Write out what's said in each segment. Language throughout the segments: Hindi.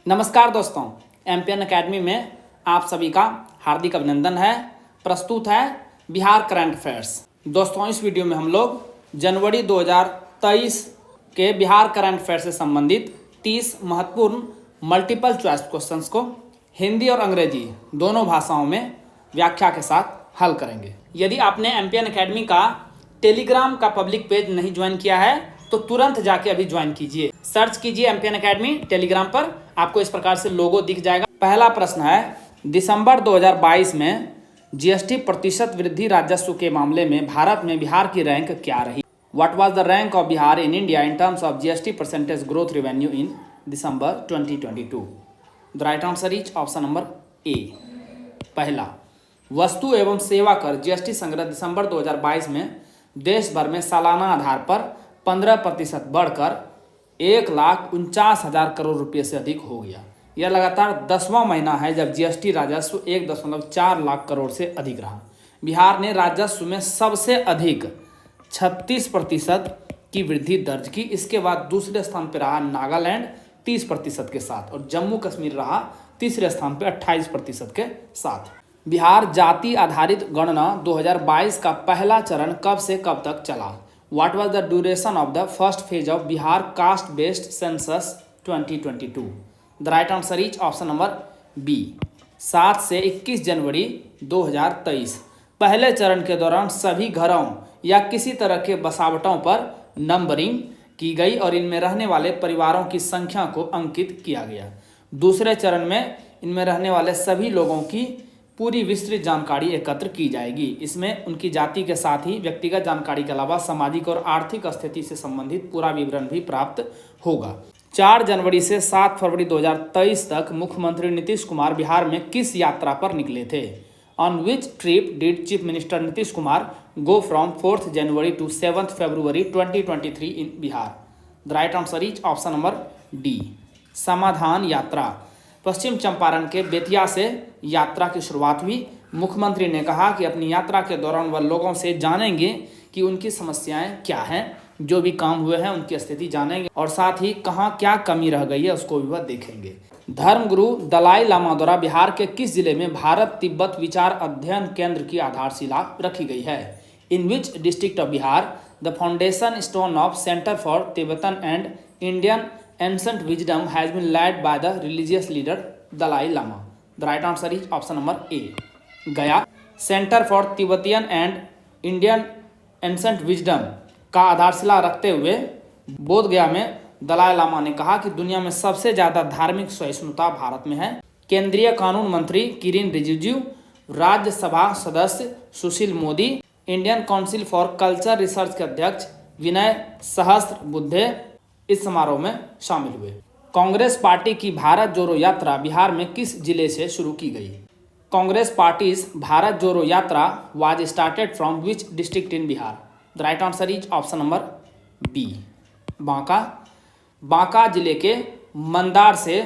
नमस्कार दोस्तों, एमपीएन एकेडमी में आप सभी का हार्दिक अभिनंदन है। प्रस्तुत है बिहार करंट अफेयर्स। दोस्तों, इस वीडियो में हम लोग जनवरी 2023 के बिहार करंट अफेयर से संबंधित 30 महत्वपूर्ण मल्टीपल चॉइस क्वेश्चंस को हिंदी और अंग्रेजी दोनों भाषाओं में व्याख्या के साथ हल करेंगे। यदि आपने एमपीएन एकेडमी का टेलीग्राम का पब्लिक पेज नहीं ज्वाइन किया है तो तुरंत जाके अभी ज्वाइन कीजिए। सर्च कीजिए एमपीएन एकेडमी टेलीग्राम पर, आपको इस प्रकार से लोगो दिख जाएगा। पहला प्रश्न है, दिसंबर 2022 में जीएसटी प्रतिशत वृद्धि राजस्व के मामले में भारत में बिहार की रैंक क्या रही? What was the rank of Bihar in India in terms of GST percentage growth revenue in December 2022? The right answer is option number ए। पहला, वस्तु एवं सेवा कर जीएसटी संग्रह दिसंबर 2022 में देश भर में सालाना आधार पर 15% बढ़कर 1,49,000 करोड़ रुपये से अधिक हो गया। यह लगातार 10वां महीना है जब जीएसटी राजस्व 1.4 लाख करोड़ से अधिक रहा। बिहार ने राजस्व में सबसे अधिक 36% की वृद्धि दर्ज की। इसके बाद दूसरे स्थान पर रहा नागालैंड 30% के साथ और जम्मू कश्मीर रहा तीसरे स्थान पर 28% के साथ। बिहार जाति आधारित गणना 2022 का पहला चरण कब से कब तक चला? What was the duration of the first phase of Bihar caste-based census 2022? The right answer is option number B. 7 से 21 जनवरी 2023। पहले चरण के दौरान सभी घरों या किसी तरह के बसावटों पर नंबरिंग की गई और इनमें रहने वाले परिवारों की संख्या को अंकित किया गया। दूसरे चरण में इनमें रहने वाले सभी लोगों की पूरी विस्तृत जानकारी एकत्र की जाएगी। इसमें उनकी जाति के साथ ही व्यक्तिगत जानकारी के अलावा सामाजिक और आर्थिक स्थिति से संबंधित पूरा विवरण भी प्राप्त होगा। 4 जनवरी से 7 फरवरी 2023 तक मुख्यमंत्री नीतीश कुमार बिहार में किस यात्रा पर निकले थे? On which trip did chief minister Nitish Kumar go from 4th January to 7th February 2023 in Bihar? The right answer is option number D, Samadhan Yatra. पश्चिम चंपारण के बेतिया से यात्रा की शुरुआत हुई। मुख्यमंत्री ने कहा कि अपनी यात्रा के दौरान वह लोगों से जानेंगे कि उनकी समस्याएं क्या हैं, जो भी काम हुए हैं उनकी स्थिति जानेंगे और साथ ही कहाँ क्या कमी रह गई है उसको भी वह देखेंगे। धर्मगुरु दलाई लामा द्वारा बिहार के किस जिले में भारत तिब्बत विचार अध्ययन केंद्र की आधारशिला रखी गई है? In which district of Bihar the foundation stone of centre for Tibetan and Indian ancient wisdom has been led by the religious leader Dalai Lama? The right answer is option number A. गया, centre for Tibetan and Indian ancient wisdom का आधारशिला रखते हुए बोध गया में दलाई लामा ने कहा कि दुनिया में सबसे ज़्यादा धार्मिक सहिष्णुता भारत में है। केंद्रीय कानून मंत्री किरेन रिजिजू, राज्यसभा सदस्य Sushil Modi, Indian council for culture research के अध्यक्ष विनय सहस्त्रबुद्धे इस समारोह में शामिल हुए। कांग्रेस पार्टी की भारत जोड़ो यात्रा बिहार में किस जिले से शुरू की गई? Congress parties Bharat Jodo Yatra was started from which district in Bihar? The right answer is option number B, Banka. Banka जिले के मंदार से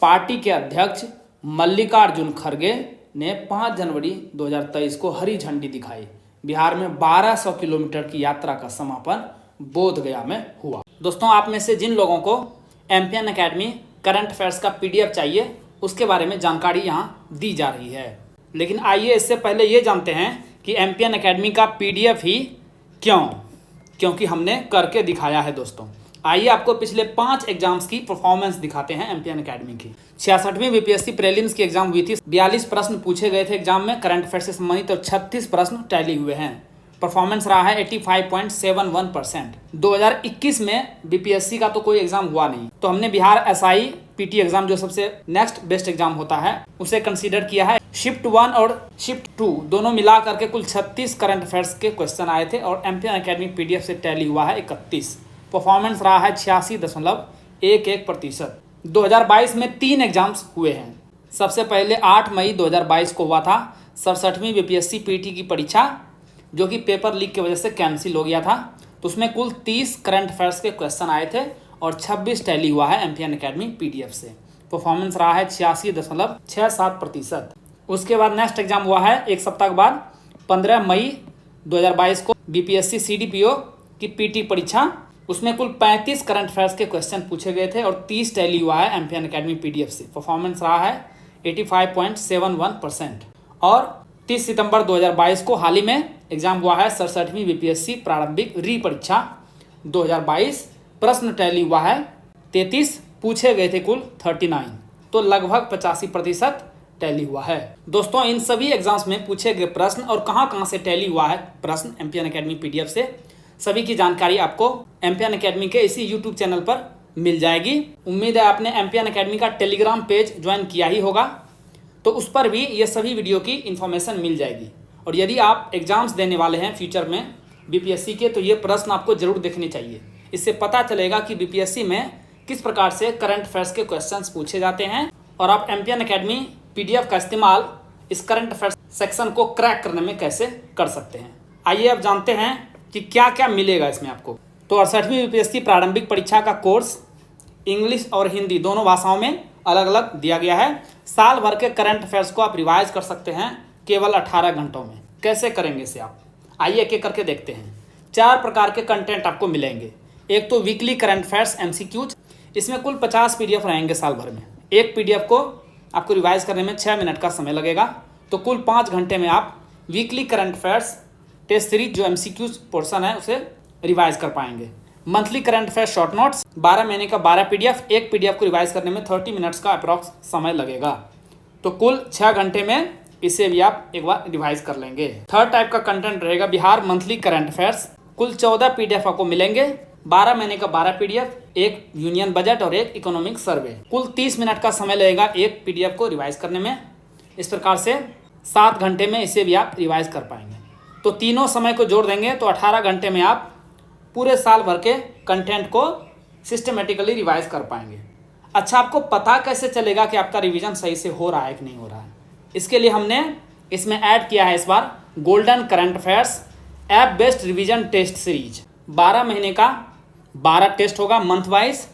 पार्टी के अध्यक्ष मल्लिकार्जुन खड़गे ने 5 जनवरी 2023 को हरी झंडी दिखाई। बिहार में 1200 किलोमीटर की यात्रा का समापन बोध गया में हुआ। दोस्तों, आप में से जिन लोगों को एमपीएन एकेडमी करंट अफेयर्स का पीडीएफ चाहिए उसके बारे में जानकारी यहाँ दी जा रही है। लेकिन आइए इससे पहले ये जानते हैं कि एमपीएन एकेडमी का पीडीएफ ही क्यों? क्योंकि हमने करके दिखाया है। दोस्तों, आइए आपको पिछले 5 एग्जाम्स की परफॉर्मेंस दिखाते हैं एमपीएन एकेडमी की। 66वीं बीपीएससी प्रीलिम्स की एग्जाम हुई थी। 42 प्रश्न पूछे गए थे एग्जाम में करंट अफेयर से संबंधित और 36 प्रश्न टैली हुए हैं। परफॉर्मेंस रहा है 85.71%। 2021 में बीपीएससी का तो कोई एग्जाम हुआ नहीं, तो हमने बिहार एसआई पीटी एग्जाम जो सबसे नेक्स्ट बेस्ट एग्जाम होता है उसे कंसीडर किया है। शिफ्ट 1 और शिफ्ट 2 दोनों मिला करके कुल 36 करंट अफेयर्स के क्वेश्चन आए थे और एमपीएन एकेडमी पीडीएफ से टैली हुआ है 31। परफॉर्मेंस रहा है 86.11%। 2022 में 3 एग्जाम्स हुए हैं। सबसे पहले 8 मई 2022 को हुआ था 67वीं बीपीएससी पीटी की परीक्षा, जो कि पेपर लीक की वजह से कैंसिल हो गया था। तो उसमें कुल 30 करंट अफेयर्स के क्वेश्चन आए थे और 26 टैली हुआ है एमपीएन एकेडमी पीडीएफ से। परफॉर्मेंस रहा है 86.67%। उसके बाद नेक्स्ट एग्जाम हुआ है एक सप्ताह के बाद 15 मई 2022 को बीपीएससी सीडीपीओ की पीटी परीक्षा, उसमें कुल 35 करंट अफेयर्स के क्वेश्चन पूछे गए थे और 30 टैली हुआ है एमपीएन अकेडमी पीडीएफ से। परफॉर्मेंस रहा है 85.71%। और 30 सितंबर 2022 को हाल ही में एग्जाम हुआ है 67वीं बीपीएससी प्रारंभिक री परीक्षा 2022। प्रश्न टैली हुआ है 33, पूछे गए थे कुल 39, तो लगभग 85% टैली हुआ है। दोस्तों इन सभी एग्जाम्स में पूछे गए प्रश्न और कहां से टैली हुआ है प्रश्न एमपीएन अकेडमी पीडीएफ से, सभी की जानकारी आपको एमपीएन अकेडमी के इसी यूट्यूब चैनल पर मिल जाएगी। उम्मीद है आपने एमपीएन अकेडमी का टेलीग्राम पेज ज्वाइन किया ही होगा, तो उस पर भी ये सभी वीडियो की इन्फॉर्मेशन मिल जाएगी। और यदि आप एग्जाम्स देने वाले हैं फ्यूचर में बीपीएससी के, तो ये प्रश्न आपको जरूर देखने चाहिए। इससे पता चलेगा कि बीपीएससी में किस प्रकार से करंट अफेयर्स के क्वेश्चंस पूछे जाते हैं और आप एमपीएन अकेडमी पीडीएफ का इस्तेमाल इस करंट अफेयर्स सेक्शन को क्रैक करने में कैसे कर सकते हैं। आइए अब जानते हैं कि क्या क्या मिलेगा इसमें आपको। तो 68वीं बीपीएससी प्रारंभिक परीक्षा का कोर्स इंग्लिश और हिंदी दोनों भाषाओं में अलग अलग दिया गया है। साल भर के करंट अफेयर्स को आप रिवाइज कर सकते हैं केवल 18 घंटों में। कैसे करेंगे इसे आप, आइए एक एक करके देखते हैं। 4 प्रकार के कंटेंट आपको मिलेंगे। एक तो वीकली करंट अफेयर्स एमसीक्यूज, इसमें कुल 50 पीडीएफ रहेंगे साल भर में। एक पीडीएफ को आपको रिवाइज करने में 6 मिनट का समय लगेगा, तो कुल 5 घंटे में आप weekly current affairs test series जो एमसीक्यूज पोर्शन है उसे रिवाइज कर पाएंगे। Monthly current affairs short notes 12 महीने का 12 पीडीएफ, एक पीडीएफ को रिवाइज करने में 30 मिनट्स का अप्रॉक्स समय लगेगा, तो कुल 6 घंटे में इसे भी आप एक बार रिवाइज कर लेंगे। थर्ड टाइप का कंटेंट रहेगा बिहार मंथली करंट अफेयर्स, कुल 14 पीडीएफ आपको मिलेंगे, 12 महीने का 12 पीडीएफ, एक यूनियन बजट और एक इकोनॉमिक सर्वे। कुल 30 मिनट का समय लगेगा एक पीडीएफ को रिवाइज करने में। इस प्रकार से 7 घंटे में इसे भी आप रिवाइज कर पाएंगे। तो तीनों समय को जोड़ देंगे तो 18 घंटे में आप पूरे साल भर के कंटेंट को सिस्टमेटिकली रिवाइज कर पाएंगे। अच्छा, आपको पता कैसे चलेगा कि आपका रिवीजन सही से हो रहा है कि नहीं हो रहा है? इसके लिए हमने इसमें ऐड किया है इस बार golden current affairs app based revision test series. 12 महीने का 12 टेस्ट होगा मंथ वाइज,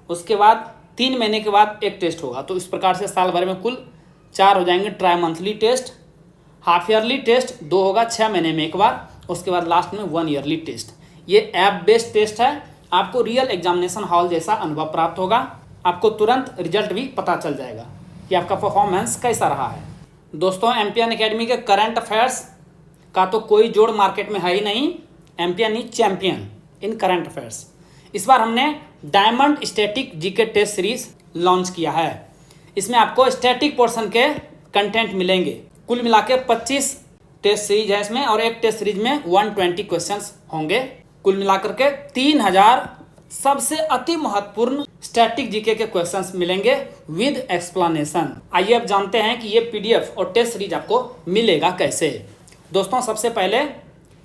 उसके बाद 3 महीने के बाद एक टेस्ट होगा। तो इस प्रकार से साल भर में कुल 4 हो जाएंगे tri monthly test. Half yearly test 2 होगा 6 महीने में एक बार, उसके बाद लास्ट में 1 ईयरली टेस्ट। ये ऐप बेस्ड टेस्ट है, आपको रियल एग्जामिनेशन हॉल जैसा अनुभव प्राप्त होगा। आपको तुरंत रिजल्ट भी पता चल जाएगा कि आपका परफॉर्मेंस कैसा रहा है। दोस्तों एमपीएन अकेडमी के करंट अफेयर्स का तो कोई जोड़ मार्केट में है ही नहीं। MPN is champion in current affairs. इस बार हमने diamond static GK test series launch किया है। इसमें आपको स्टैटिक पोर्शन के कंटेंट मिलेंगे। कुल मिला के 25 टेस्ट सीरीज है इसमें, और एक टेस्ट सीरीज में 120 क्वेश्चंस होंगे। कुल मिलाकर के 3000 सबसे अति महत्वपूर्ण स्टैटिक जीके के क्वेश्चंस मिलेंगे विद एक्सप्लेनेशन। आइए अब जानते हैं कि ये पीडीएफ और टेस्ट सीरीज आपको मिलेगा कैसे। दोस्तों सबसे पहले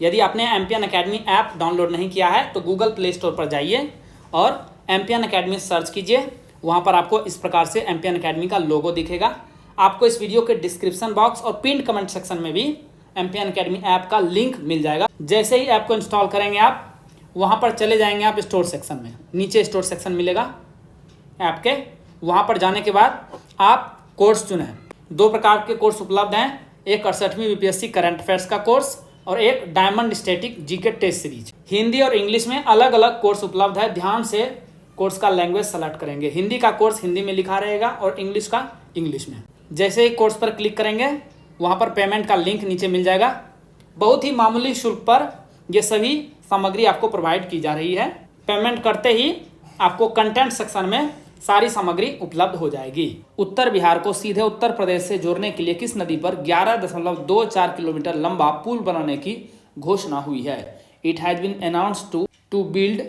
यदि आपने एमपीएन अकेडमी ऐप डाउनलोड नहीं किया है तो गूगल प्ले स्टोर पर जाइए और एमपीएन अकेडमी सर्च कीजिए। वहाँ पर आपको इस प्रकार से एमपीएन अकेडमी का लोगो दिखेगा। आपको इस वीडियो के डिस्क्रिप्शन बॉक्स और पिन कमेंट सेक्शन में भी एमपीएन अकेडमी ऐप का लिंक मिल जाएगा। जैसे ही ऐप को इंस्टॉल करेंगे आप वहाँ पर चले जाएंगे आप स्टोर सेक्शन में, नीचे स्टोर सेक्शन मिलेगा ऐप के। वहाँ पर जाने के बाद आप कोर्स चुनें। 2 प्रकार के कोर्स उपलब्ध हैं, एक 68वीं बीपीएससी करंट अफेयर्स का कोर्स और एक diamond static GK test series. Hindi और इंग्लिश में अलग अलग कोर्स उपलब्ध है। ध्यान से कोर्स का लैंग्वेज सेलेक्ट करेंगे। हिंदी का कोर्स हिंदी में लिखा रहेगा और इंग्लिश का इंग्लिश में। जैसे ही कोर्स पर क्लिक करेंगे वहाँ पर पेमेंट का लिंक नीचे मिल जाएगा। बहुत ही मामूली शुल्क पर ये सभी सामग्री आपको प्रोवाइड की जा रही है। पेमेंट करते ही आपको कंटेंट सेक्शन में सारी सामग्री उपलब्ध हो जाएगी। उत्तर बिहार को सीधे उत्तर प्रदेश से जोड़ने के लिए किस नदी पर 11.24 किलोमीटर लंबा पुल बनाने की घोषणा हुई है? It has been announced to build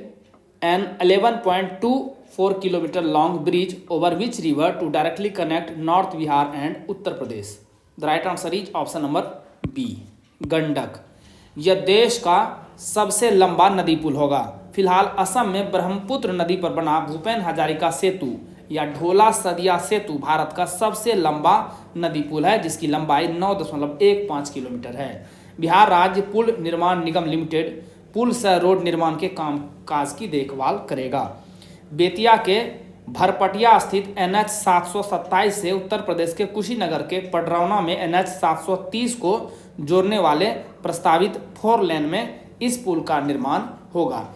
an 11.24 kilometre long bridge over which river to directly connect north Bihar and Uttar Pradesh. The right answer is option number B, Gandak. यह देश का सबसे लंबा नदी पुल होगा। फिलहाल असम में ब्रह्मपुत्र नदी पर बना भूपेन हजारिका सेतु या ढोला सदिया सेतु भारत का सबसे लंबा नदी पुल है, जिसकी लंबाई 9.15 किलोमीटर है। बिहार राज्य पुल निर्माण निगम लिमिटेड पुल सह रोड निर्माण के कामकाज की देखभाल करेगा। बेतिया के भरपटिया स्थित NH 727 से उत्तर प्रदेश के कुशीनगर के पडरौना में NH 730 को जोड़ने वाले प्रस्तावित 4 लेन में इस पुल का निर्माण होगा।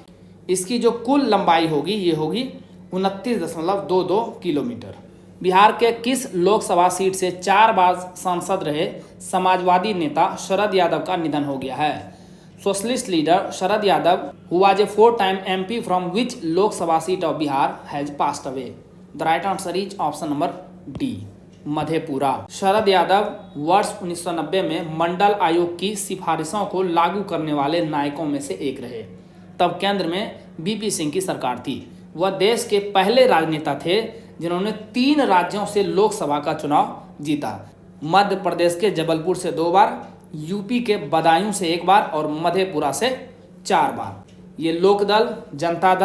इसकी जो कुल लंबाई होगी ये होगी 29.22 किलोमीटर। बिहार के किस लोकसभा सीट से 4 बार सांसद रहे समाजवादी नेता शरद यादव का निधन हो गया है? Socialist leader Sharad Yadav, who was a 4-time MP from which Lok Sabha seat of Bihar, has passed away. The right answer is option number D, Madhepura. Sharad Yadav वर्ष 1990 में मंडल आयोग की सिफारिशों को लागू करने वाले नायकों में से एक रहे। तब केंद्र में बीपी सिंह की सरकार थी। वह देश के पहले राजनेता थे जिन्होंने 3 राज्यों से लोकसभा का चुनाव जीता। मध्य प्रदेश के जबलपुर से 2 बार, यूपी के बदायूं से 1 बार और मधेपुरा से 4 बार। ये लोकदल, जनता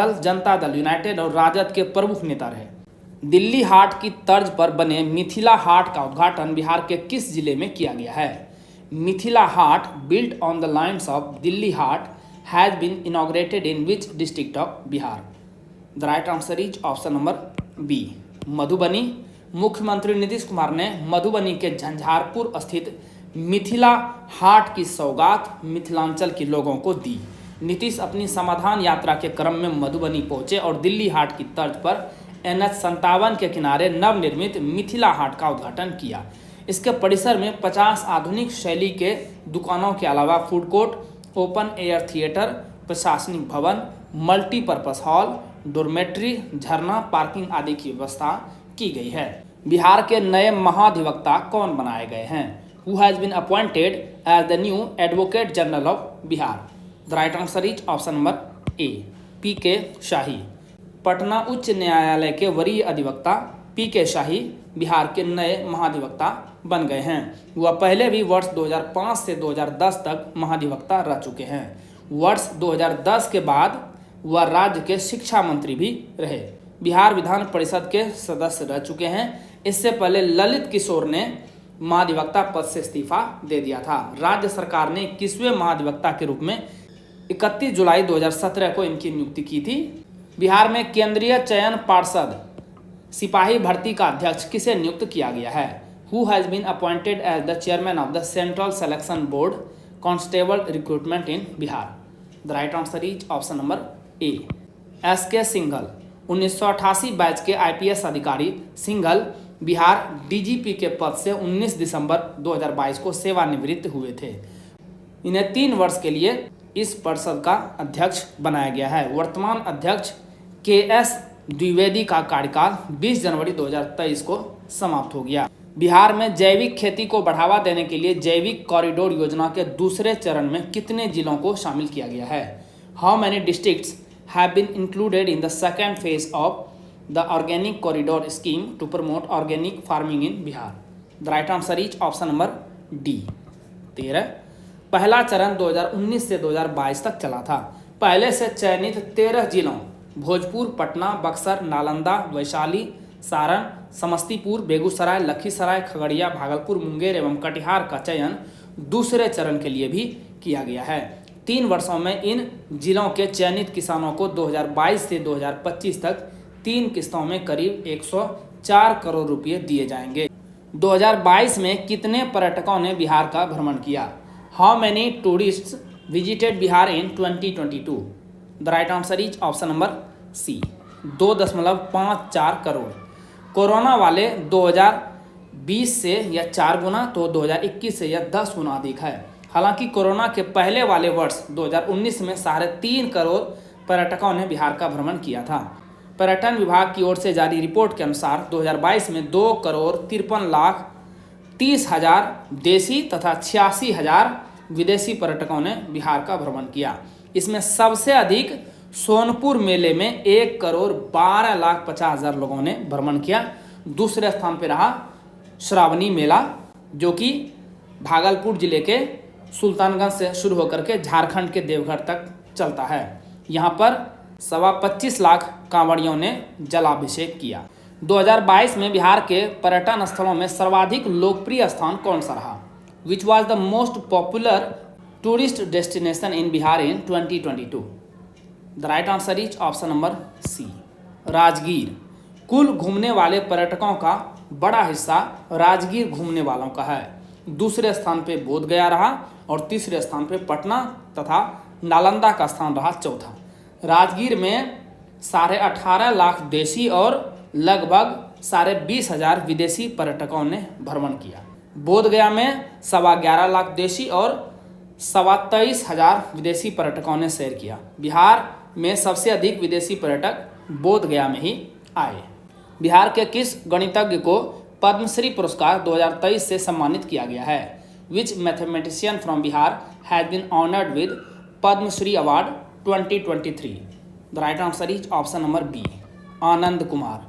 दल यूनाइटेड और राजद के प्रमुख नेता रहे। दिल्ली हाट की तर्ज पर बने मिथिला हाट का उद्घाटन बिहार के किस जिले में किया गया है? Mithila Haat, built on the lines of Delhi Haat, has been inaugurated in which district of Bihar? The right answer is option number B, Madhubani. मुख्यमंत्री नीतीश कुमार ने मधुबनी के झंझारपुर स्थित मिथिला हाट की सौगात मिथिलांचल के लोगों को दी। नीतीश अपनी समाधान यात्रा के क्रम में मधुबनी पहुंचे और दिल्ली हाट की तर्ज पर NH-57 के किनारे नवनिर्मित मिथिला हाट का उद्घाटन किया। इसके परिसर में 50 आधुनिक शैली के दुकानों के अलावा food court, open air theatre, प्रशासनिक भवन, मल्टीपर्पज हॉल, डोरमेट्री, झरना, पार्किंग आदि की व्यवस्था की गई है। बिहार के नए महाधिवक्ता कौन बनाए गए हैं? Who has been appointed as the new Advocate General of Bihar? The right answer is option number A, P.K. शाही। पटना उच्च न्यायालय के वरीय अधिवक्ता P.K. शाही बिहार के नए महाधिवक्ता बन गए हैं। वह पहले भी वर्ष 2005 से 2010 तक महाधिवक्ता रह चुके हैं। वर्ष 2010 के बाद वह राज्य के शिक्षा मंत्री भी रहे। बिहार विधान परिषद के सदस्य रह चुके हैं। इससे पहले ललित किशोर ने महाधिवक्ता पद से इस्तीफा दे दिया था। राज्य सरकार ने 21वें महाधिवक्ता के रूप में 31 जुलाई 2017 को इनकी नियुक्ति की थी। बिहार में केंद्रीय चयन पार्षद सिपाही भर्ती का अध्यक्ष किसे नियुक्त किया गया है? Who has been appointed as the chairman of the Central Selection Board Constable Recruitment in Bihar? The right answer is option number A, S.K. Singhal. 1988 batch के IPS अधिकारी सिंघल बिहार DGP के पद से 19 दिसंबर 2022 को सेवानिवृत्त हुए थे। इन्हें 3 वर्ष के लिए इस परिषद का अध्यक्ष बनाया गया है। वर्तमान अध्यक्ष KS द्विवेदी का कार्यकाल 20 जनवरी 2023 को समाप्त हो गया। बिहार में जैविक खेती को बढ़ावा देने के लिए जैविक कॉरिडोर योजना के दूसरे चरण में कितने जिलों को शामिल किया गया है? How many districts have been included in the second phase of the organic corridor scheme to promote organic farming in Bihar? The right answer is option number D, 13। पहला चरण 2019 से 2022 तक चला था। पहले से चयनित 13 जिलों भोजपुर, पटना, बक्सर, नालंदा, वैशाली, सारण, समस्तीपुर, बेगूसराय, लखीसराय, खगड़िया, भागलपुर, मुंगेर एवं कटिहार का चयन दूसरे चरण के लिए भी किया गया है। 3 वर्षों में इन जिलों के चयनित किसानों को 2022 से 2025 तक 3 किस्तों में करीब 104 करोड़ रुपए दिए जाएंगे। 2022 में कितने पर्यटकों ने बिहार का भ्रमण किया? How many tourists visited Bihar in 2022? The right answer is option number C, 2.54 crore. Corona वाले 2020 से यह 4 गुना तो 2021 से यह 10 गुना अधिक है। हालांकि कोरोना के पहले वाले वर्ष 2019 में 3.5 करोड़ पर्यटकों ने बिहार का भ्रमण किया था। पर्यटन विभाग की ओर से जारी रिपोर्ट के अनुसार 2022 में 2,53,30,000 देशी तथा 86,000 विदेशी पर्यटकों ने बिहार का भ्रमण किया। इसमें सबसे अधिक सोनपुर मेले में 1,12,50,000 लोगों ने भ्रमण किया। दूसरे स्थान पर रहा श्रावणी मेला, जो कि भागलपुर जिले के सुल्तानगंज से शुरू होकर के झारखंड के देवघर तक चलता है। यहाँ पर 25 लाख कांवड़ियों ने जलाभिषेक किया। 2022 में बिहार के पर्यटन स्थलों में सर्वाधिक लोकप्रिय स्थान कौन सा रहा? Which was the most popular tourist destination in Bihar in 2022? The right answer is option number C, Rajgir. कुल घूमने वाले पर्यटकों का बड़ा हिस्सा राजगीर घूमने वालों का है। दूसरे स्थान पे बोधगया रहा और तीसरे स्थान पे पटना तथा नालंदा का स्थान रहा चौथा। राजगीर में 18.5 लाख देशी और लगभग 20,500 विदेशी पर्यटकों ने भ्रमण किया। बोधगया में 11.25 लाख देशी और 23,500 विदेशी पर्यटकों ने सैर किया। बिहार में सबसे अधिक विदेशी पर्यटक बोधगया में ही आए। बिहार के किस गणितज्ञ को पद्मश्री पुरस्कार 2023 से सम्मानित किया गया है? Which mathematician from Bihar has been honoured with Padma Shri award 2023? The right answer is option number B, Anand Kumar.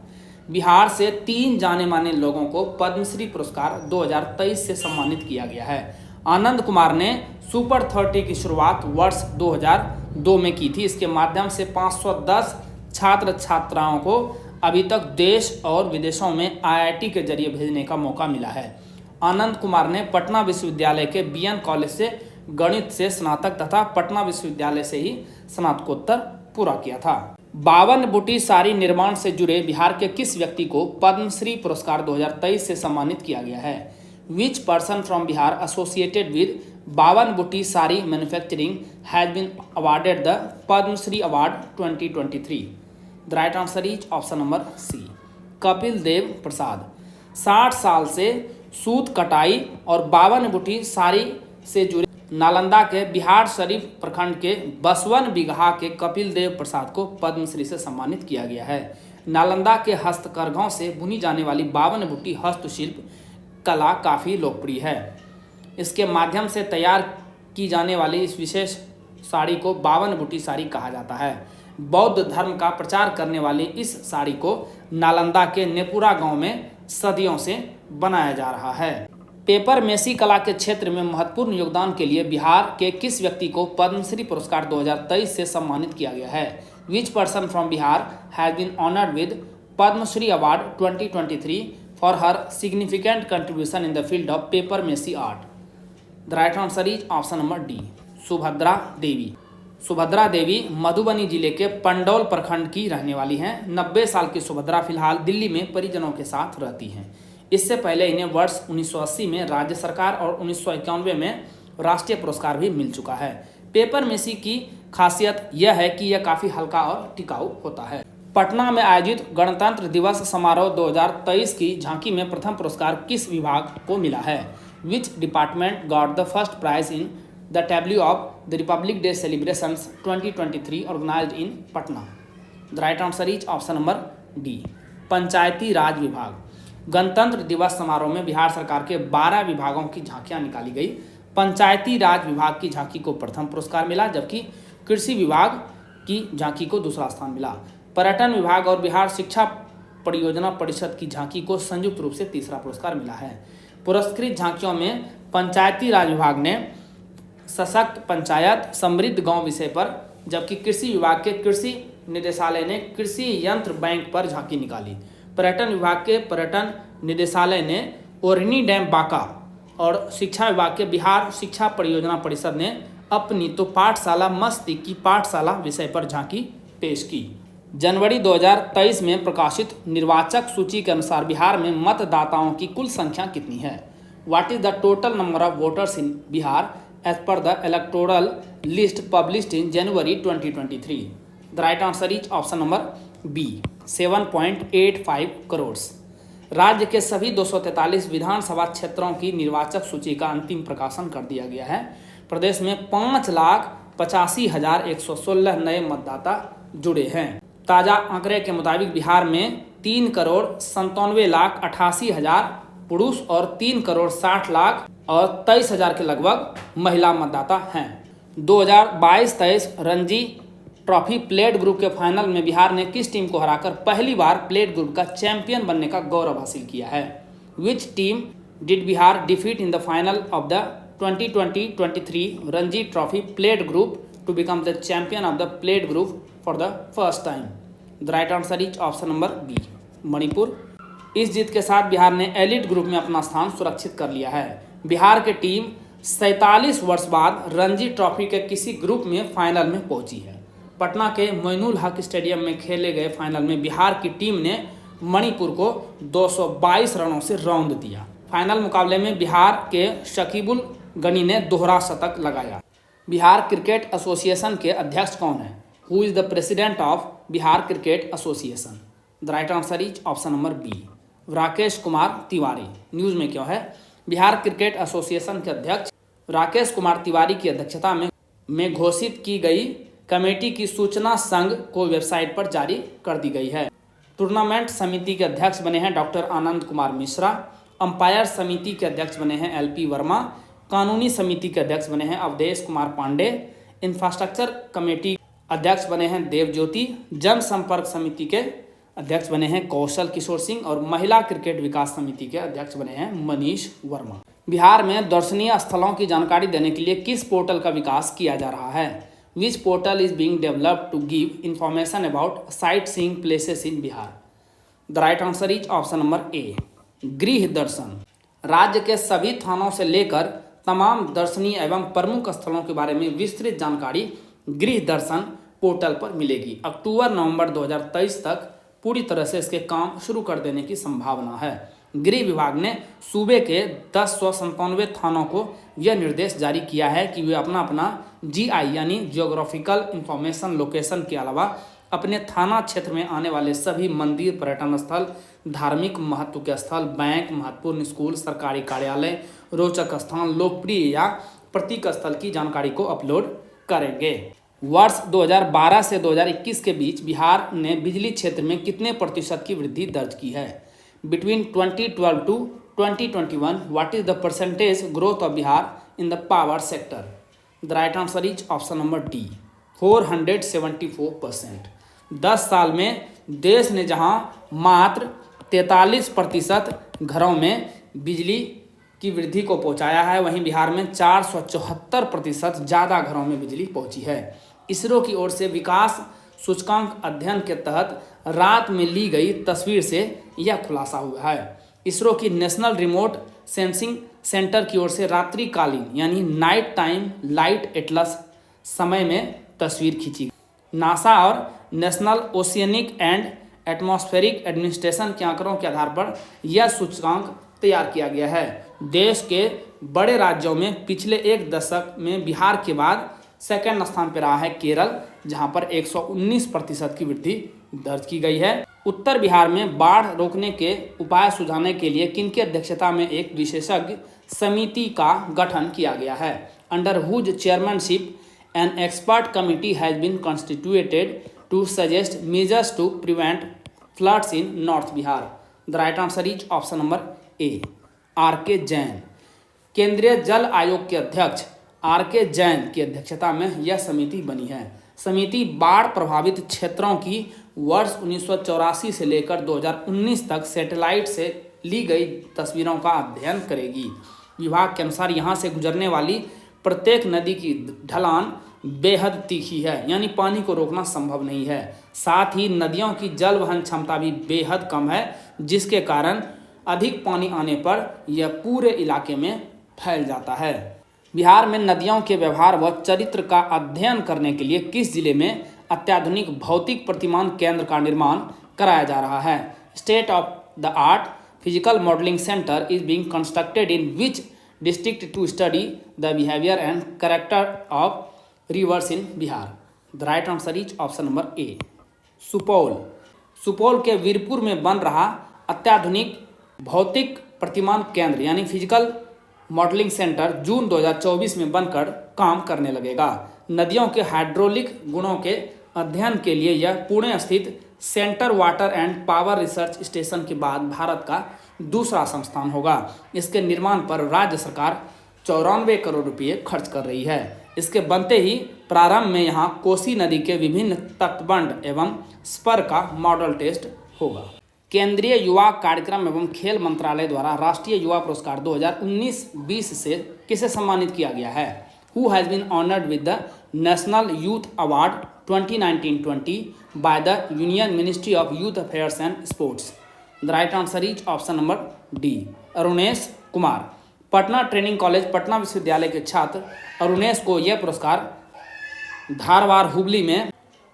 Bihar से 3 जाने माने लोगों को पद्मश्री पुरस्कार 2023 से सम्मानित किया गया है। आनंद कुमार ने सुपर 30 की शुरुआत वर्ष 2002 में की थी। इसके माध्यम से 510 छात्र छात्राओं को अभी तक देश और विदेशों में IIT के जरिए भेजने का मौका मिला है। आनंद कुमार ने पटना विश्वविद्यालय के BN कॉलेज से गणित से स्नातक तथा पटना विश्वविद्यालय से ही स्नातकोत्तर पूरा किया था। 52 बूटी साड़ी निर्माण से जुड़े बिहार के किस व्यक्ति को पद्मश्री पुरस्कार 2023 से सम्मानित किया गया है? Which person from Bihar associated with 52 Buti sari manufacturing has been awarded the Padma Shri award 2023? The right answer is option number C, Kapil Dev Prasad. 60 साल से सूत कटाई और 52 बूटी साड़ी से जुड़े नालंदा के बिहार शरीफ प्रखंड के 52 बिगहा के कपिल देव प्रसाद को पद्मश्री से सम्मानित किया गया है। नालंदा के हस्तकरघों से बुनी जाने वाली 52 बूटी हस्तशिल्प कला काफ़ी लोकप्रिय है। इसके माध्यम से तैयार की जाने वाली इस विशेष साड़ी को 52 बूटी साड़ी कहा जाता है। बौद्ध धर्म का प्रचार करने वाली इस साड़ी को नालंदा के नेपुरा गांव में सदियों से बनाया जा रहा है। पेपर मेसी कला के क्षेत्र में महत्वपूर्ण योगदान के लिए बिहार के किस व्यक्ति को पद्मश्री पुरस्कार 2023 से सम्मानित किया गया है? Which person from Bihar has been honoured with Padma Shri award 2023 for her significant contribution in the field of paper mache art? The right answer is option number D, Subhadra Devi. Subhadra Devi Madhubani जिले के पंडौल प्रखंड की रहने वाली हैं। 90 साल की सुभद्रा फिलहाल दिल्ली में परिजनों के साथ रहती हैं। इससे पहले इन्हें वर्ष 1980 में राज्य सरकार और 1991 में राष्ट्रीय पुरस्कार भी मिल चुका है। पेपर मेसी की खासियत यह है कि यह काफ़ी हल्का और टिकाऊ होता है। पटना में आयोजित गणतंत्र दिवस समारोह 2023 की झांकी में प्रथम पुरस्कार किस विभाग को मिला है? Which department got the first prize in the tableau of the republic day celebrations 2023 organised in Patna? The right answer is option number D, Panchayati Raj विभाग। गणतंत्र दिवस समारोह में बिहार सरकार के 12 विभागों की झांकियां निकाली गई। पंचायती राज विभाग की झांकी को प्रथम पुरस्कार मिला, जबकि कृषि विभाग की झांकी को दूसरा स्थान मिला। पर्यटन विभाग और बिहार शिक्षा परियोजना परिषद की झांकी को संयुक्त रूप से तीसरा पुरस्कार मिला है। पुरस्कृत झांकियों में पंचायती राज विभाग ने सशक्त पंचायत समृद्ध गांव विषय पर, जबकि कृषि विभाग के कृषि निदेशालय ने कृषि यंत्र बैंक पर झांकी निकाली। पर्यटन विभाग के पर्यटन निदेशालय ने ओरनी डैम बांका और शिक्षा विभाग के बिहार शिक्षा परियोजना परिषद ने अपनी तो पाठशाला मस्ती की पाठशाला विषय पर झांकी पेश की। जनवरी 2023 में प्रकाशित निर्वाचक सूची के अनुसार बिहार में मतदाताओं की कुल संख्या कितनी है? What is the total number of voters in Bihar as per the electoral list published in January 2023? The right answer is option number B, 7.85 crore. राज्य के सभी 243 विधानसभा क्षेत्रों की निर्वाचक सूची का अंतिम प्रकाशन कर दिया गया है। प्रदेश में 5,85,116 नए मतदाता जुड़े हैं। ताज़ा आंकड़े के मुताबिक बिहार में 3,97,88,000 पुरुष और 3,60,23,000 के लगभग महिला मतदाता हैं। 2022-23 रणजी ट्रॉफी प्लेट ग्रुप के फाइनल में बिहार ने किस टीम को हराकर पहली बार प्लेट ग्रुप का चैंपियन बनने का गौरव हासिल किया है? Which team did Bihar defeat in the final of the 2020-23 Ranji trophy plate group to become the champion of the plate group for the first time? The right answer is option number B, Manipur. इस जीत के साथ बिहार ने एलिट ग्रुप में अपना स्थान सुरक्षित कर लिया है। बिहार की टीम 47 वर्ष बाद रणजी ट्रॉफी के किसी ग्रुप में फाइनल में पहुंची है। पटना के मोइनुल हक स्टेडियम में खेले गए फाइनल में बिहार की टीम ने मणिपुर को 222 रनों से रौंद दिया। फाइनल मुकाबले में बिहार के शकीबुल गनी ने दोहरा शतक लगाया। बिहार क्रिकेट एसोसिएशन के अध्यक्ष कौन हैं? Who is the president of Bihar cricket association? The right answer is option number B, Rakesh Kumar Tiwari. News में क्यों है? बिहार क्रिकेट एसोसिएशन के अध्यक्ष राकेश कुमार तिवारी की अध्यक्षता में घोषित की गई कमेटी की सूचना संघ को वेबसाइट पर जारी कर दी गई है। टूर्नामेंट समिति के अध्यक्ष बने हैं डॉक्टर आनंद कुमार मिश्रा। अंपायर समिति के अध्यक्ष बने हैं एलपी वर्मा। कानूनी समिति के अध्यक्ष बने हैं अवधेश कुमार पांडे। इंफ्रास्ट्रक्चर कमेटी अध्यक्ष बने हैं देवज्योति। जनसंपर्क समिति के अध्यक्ष बने हैं कौशल किशोर सिंह और महिला क्रिकेट विकास समिति के अध्यक्ष बने हैं मनीष वर्मा। बिहार में दर्शनीय स्थलों की जानकारी देने के लिए किस पोर्टल का विकास किया जा रहा है? Which portal is being developed to give information about sightseeing places in Bihar? The right answer is option number A, Griha Darshan. राज्य के सभी थानों से लेकर तमाम दर्शनीय एवं प्रमुख स्थलों के बारे में विस्तृत जानकारी गृह दर्शन पोर्टल पर मिलेगी। अक्टूबर-नवंबर 2023 तक पूरी तरह से इसके काम शुरू कर देने की संभावना है। गृह विभाग ने सूबे के 1097 थानों को यह निर्देश जारी किया है कि वे अपना जीआई यानी जियोग्राफिकल इंफॉर्मेशन लोकेशन के अलावा अपने थाना क्षेत्र में आने वाले सभी मंदिर, पर्यटन स्थल, धार्मिक महत्व के स्थल, बैंक, महत्वपूर्ण स्कूल, सरकारी कार्यालय, रोचक स्थान, लोकप्रिय या प्रतीक स्थल की जानकारी को अपलोड करेंगे। वर्ष 2012 से 2021 के बीच बिहार ने बिजली क्षेत्र में कितने प्रतिशत की वृद्धि दर्ज की है? Between 2012 to 2021 what is the percentage growth of Bihar in the power sector? The right answer is option number D, 474%। 10 साल में देश ने जहां मात्र 43% घरों में बिजली की वृद्धि को पहुंचाया है, वहीं बिहार में 474% ज़्यादा घरों में बिजली पहुंची है। इसरो की ओर से विकास सूचकांक अध्ययन के तहत रात में ली गई तस्वीर से यह खुलासा हुआ है। इसरो की नेशनल रिमोट सेंसिंग सेंटर की ओर से रात्रिकालीन यानी नाइट टाइम लाइट एटलस समय में तस्वीर खींची। नासा और national oceanic and atmospheric administration के आंकड़ों के आधार पर यह सूचकांक तैयार किया गया है। देश के बड़े राज्यों में पिछले एक दशक में बिहार के बाद सेकंड स्थान पर रहा है केरल, जहां पर 119% की वृद्धि दर्ज की गई है। उत्तर बिहार में बाढ़ रोकने के उपाय सुझाने के लिए किनकी अध्यक्षता में एक विशेषज्ञ समिति का गठन किया गया है? Under whose chairmanship an expert committee has been constituted to suggest measures to prevent floods in north Bihar? The right answer is option number A, R K Jain. केंद्रीय जल आयोग के अध्यक्ष आर के जैन की अध्यक्षता में यह समिति बनी है। समिति बाढ़ प्रभावित क्षेत्रों की वर्ष 1984 से लेकर 2019 तक सैटेलाइट से ली गई तस्वीरों का अध्ययन करेगी। विभाग के अनुसार यहाँ से गुजरने वाली प्रत्येक नदी की ढलान बेहद तीखी है, यानी पानी को रोकना संभव नहीं है। साथ ही नदियों की जल वहन क्षमता भी बेहद कम है, जिसके कारण अधिक पानी आने पर यह पूरे इलाके में फैल जाता है। बिहार में नदियों के व्यवहार व चरित्र का अध्ययन करने के लिए किस जिले में अत्याधुनिक भौतिक प्रतिमान केंद्र का निर्माण कराया जा रहा है? State of the art physical modelling centre is being constructed in which district to study the behaviour and character of rivers in Bihar? The right answer is option number A, Supaul. Supaul के वीरपुर में बन रहा अत्याधुनिक भौतिक प्रतिमान केंद्र यानी फिजिकल मॉडलिंग सेंटर जून 2024 में बनकर काम करने लगेगा। नदियों के हाइड्रोलिक गुणों के अध्ययन के लिए यह पुणे स्थित centre water and power research station के बाद भारत का दूसरा संस्थान होगा। इसके निर्माण पर राज्य सरकार 94 करोड़ रुपये खर्च कर रही है। इसके बनते ही प्रारंभ में यहाँ कोसी नदी के विभिन्न तटबंध एवं स्पर का मॉडल टेस्ट होगा। केंद्रीय युवा कार्यक्रम एवं खेल मंत्रालय द्वारा राष्ट्रीय युवा पुरस्कार 2019-20 से किसे सम्मानित किया गया है? Who has been honoured with the national youth award 2019-20 by the union ministry of youth affairs and sports? The right answer is option number D, Arunesh Kumar. Patna training college Patna विश्वविद्यालय के छात्र अरुणेश को यह पुरस्कार धारवाड़ हुबली में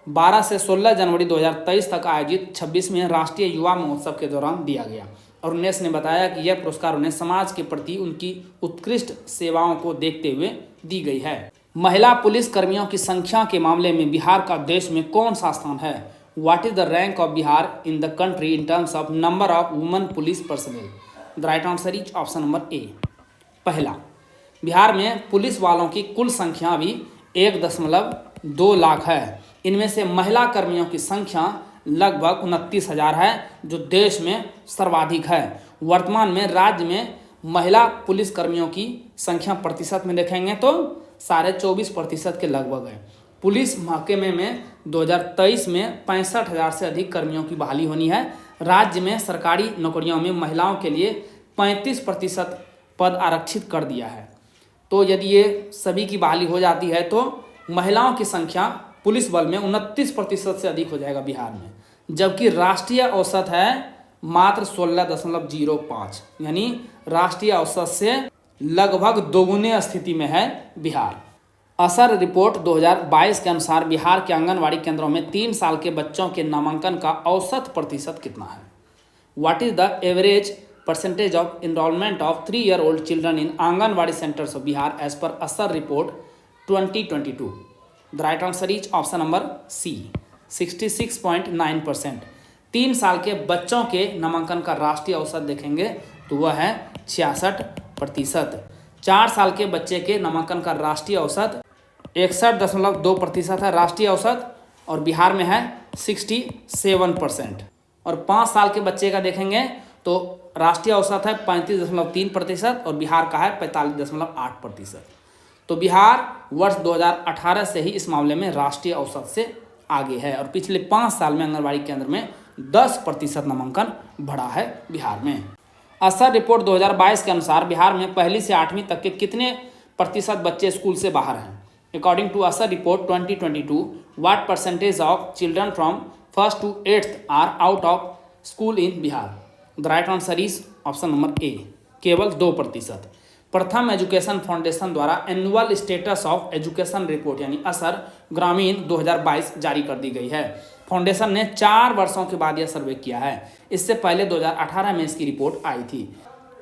12 से 16 जनवरी 2023 तक आयोजित 26वें राष्ट्रीय युवा महोत्सव के दौरान दिया गया। अरुणेश ने बताया कि यह पुरस्कार उन्हें समाज के प्रति उनकी उत्कृष्ट सेवाओं को देखते हुए दी गई है। महिला पुलिस कर्मियों की संख्या के मामले में बिहार का देश में कौन सा स्थान है? What is the rank of Bihar in the country in terms of number of women police personal? The right answer is option number ए। पहला, बिहार में पुलिस वालों की कुल संख्या अभी 1.2 लाख है। इनमें से महिला कर्मियों की संख्या लगभग 29,000 है, जो देश में सर्वाधिक है। वर्तमान में राज्य में महिला पुलिस कर्मियों की संख्या प्रतिशत में देखेंगे तो 24.5% के लगभग है। पुलिस महकमे में 2023 में 65,000 से अधिक कर्मियों की बहाली होनी है। राज्य में सरकारी नौकरियों में महिलाओं के लिए 35% पद आरक्षित कर दिया है। तो यदि ये सभी की बहाली हो जाती है तो महिलाओं की संख्या पुलिस बल में 29% से अधिक हो जाएगा बिहार में, जबकि राष्ट्रीय औसत है मात्र 16.05, यानी राष्ट्रीय औसत से लगभग दोगुने स्थिति में है बिहार। असर रिपोर्ट 2022 के अनुसार बिहार के आंगनवाड़ी केंद्रों में 3 साल के बच्चों के नामांकन का औसत प्रतिशत कितना है? What is the average percentage of enrollment of 3-year-old children in Anganwadi centers of Bihar as per Asar report 2022? The right answer is option number C, 66.9%। 3 साल के बच्चों के नामांकन का राष्ट्रीय औसत देखेंगे तो वह है 66%। 4 साल के बच्चे के नामांकन का राष्ट्रीय औसत 61.2% है राष्ट्रीय औसत, और बिहार में है 67%। और 5 साल के बच्चे का देखेंगे तो राष्ट्रीय औसत है 35.3% और बिहार का है 45.8%। तो बिहार वर्ष 2018 से ही इस मामले में राष्ट्रीय औसत से आगे है, और पिछले 5 साल में आंगनबाड़ी केंद्र में 10% नामांकन बढ़ा है बिहार में। असर रिपोर्ट 2022 के अनुसार बिहार में 1ली से 8वीं तक के कितने प्रतिशत बच्चे स्कूल से बाहर हैं? According to ASER report 2022, what percentage of children from 1st to 8th are out of school in Bihar? The right answer is option number A, केवल 2%। प्रथम एजुकेशन फाउंडेशन द्वारा annual status of education report यानी असर ग्रामीण 2022 जारी कर दी गई है। फाउंडेशन ने 4 वर्षों के बाद यह सर्वे किया है। इससे पहले 2018 में इसकी रिपोर्ट आई थी।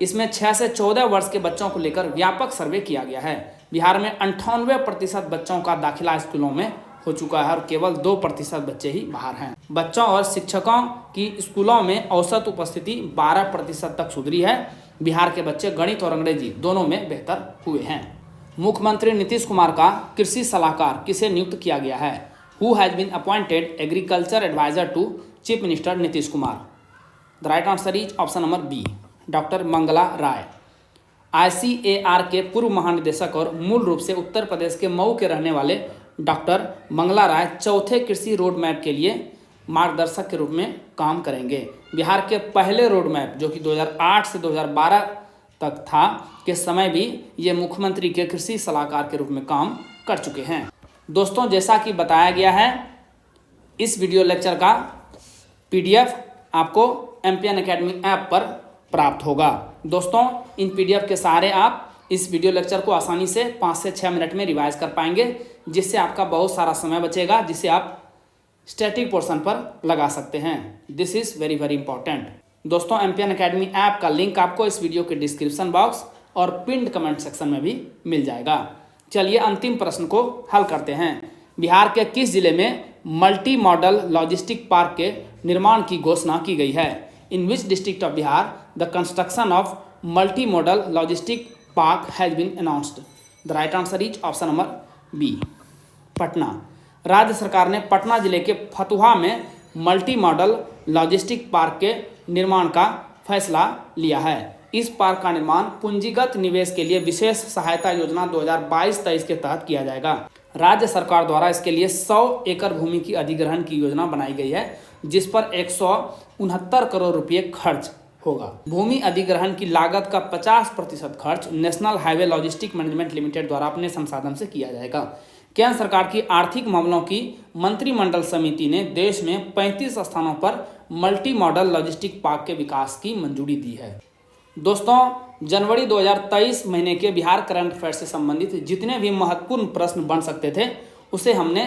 इसमें 6 से 14 वर्ष के बच्चों को लेकर व्यापक सर्वे किया गया है। बिहार में 98% बच्चों का दाखिला स्कूलों में हो चुका है और केवल 2% बच्चे ही बाहर हैं। बच्चों और शिक्षकों की स्कूलों में औसत उपस्थिति 12% तक सुधरी है। बिहार के बच्चे गणित और अंग्रेजी दोनों में बेहतर हुए हैं। मुख्यमंत्री नीतीश कुमार का कृषि सलाहकार किसे नियुक्त किया गया है? Who has been appointed agriculture adviser to chief minister Nitish Kumar? The right answer is option number B, doctor Mangala Rai. ICAR के पूर्व महानिदेशक और मूल रूप से उत्तर प्रदेश के मऊ के रहने वाले डॉक्टर मंगला राय चौथे कृषि रोड मैप के लिए मार्गदर्शक के रूप में काम करेंगे। बिहार के पहले रोड मैप जो कि 2008 से 2012 तक था के समय भी ये मुख्यमंत्री के कृषि सलाहकार के रूप में काम कर चुके हैं। दोस्तों, जैसा कि बताया गया है, इस वीडियो लेक्चर का PDF आपको एमपीएन एकेडमी ऐप पर प्राप्त होगा। दोस्तों, इन PDF के सहारे आप इस वीडियो लेक्चर को आसानी से 5 से 6 मिनट में रिवाइज कर पाएंगे, जिससे आपका बहुत सारा समय बचेगा, जिसे आप स्टैटिक पोर्शन पर लगा सकते हैं। This is very very important. दोस्तों, एमपीएन एकेडमी ऐप का लिंक आपको इस वीडियो के डिस्क्रिप्शन बॉक्स और पिन्ड कमेंट सेक्शन में भी मिल जाएगा। चलिए अंतिम प्रश्न को हल करते हैं। बिहार के किस जिले में मल्टी मॉडल लॉजिस्टिक पार्क के निर्माण की घोषणा की गई है? In which district of Bihar the construction of multi modal logistic park has been announced? The right answer is option number B, Patna. राज्य सरकार ने पटना जिले के फतुहा में मल्टी मॉडल लॉजिस्टिक पार्क के निर्माण का फैसला लिया है। इस पार्क का निर्माण पूंजीगत निवेश के लिए विशेष सहायता योजना 2022-23 के तहत किया जाएगा। राज्य सरकार द्वारा इसके लिए 100 एकड़ भूमि की अधिग्रहण की योजना बनाई गई है, जिस पर 169 करोड़ रुपये खर्च होगा। भूमि अधिग्रहण की लागत का 50% खर्च national highway logistic management limited द्वारा अपने संसाधन से किया जाएगा। केंद्र सरकार की आर्थिक मामलों की मंत्रिमंडल समिति ने देश में 35 स्थानों पर मल्टी मॉडल लॉजिस्टिक पार्क के विकास की मंजूरी दी है। दोस्तों, जनवरी 2023 महीने के बिहार करंट अफेयर से संबंधित जितने भी महत्वपूर्ण प्रश्न बन सकते थे, उसे हमने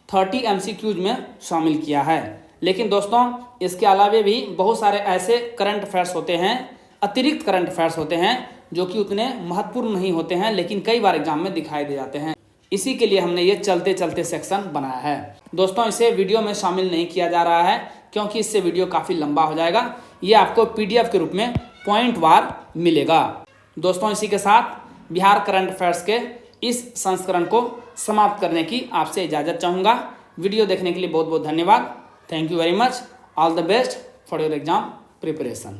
30 MCQs में शामिल किया है। लेकिन दोस्तों, इसके अलावा भी बहुत सारे ऐसे करंट अफेयर्स होते हैं, अतिरिक्त करंट अफेयर्स होते हैं, जो कि उतने महत्वपूर्ण नहीं होते हैं, लेकिन कई बार एग्जाम में दिखाई दे जाते हैं। इसी के लिए हमने ये चलते चलते सेक्शन बनाया है। दोस्तों इसे वीडियो में शामिल नहीं किया जा रहा है क्योंकि इससे वीडियो काफ़ी लंबा हो जाएगा। ये आपको PDF के रूप में पॉइंट वार मिलेगा। दोस्तों इसी के साथ बिहार करंट अफेयर्स के इस संस्करण को समाप्त करने की आपसे इजाज़त चाहूँगा। वीडियो देखने के लिए बहुत बहुत धन्यवाद। Thank you very much. All the best for your exam preparation.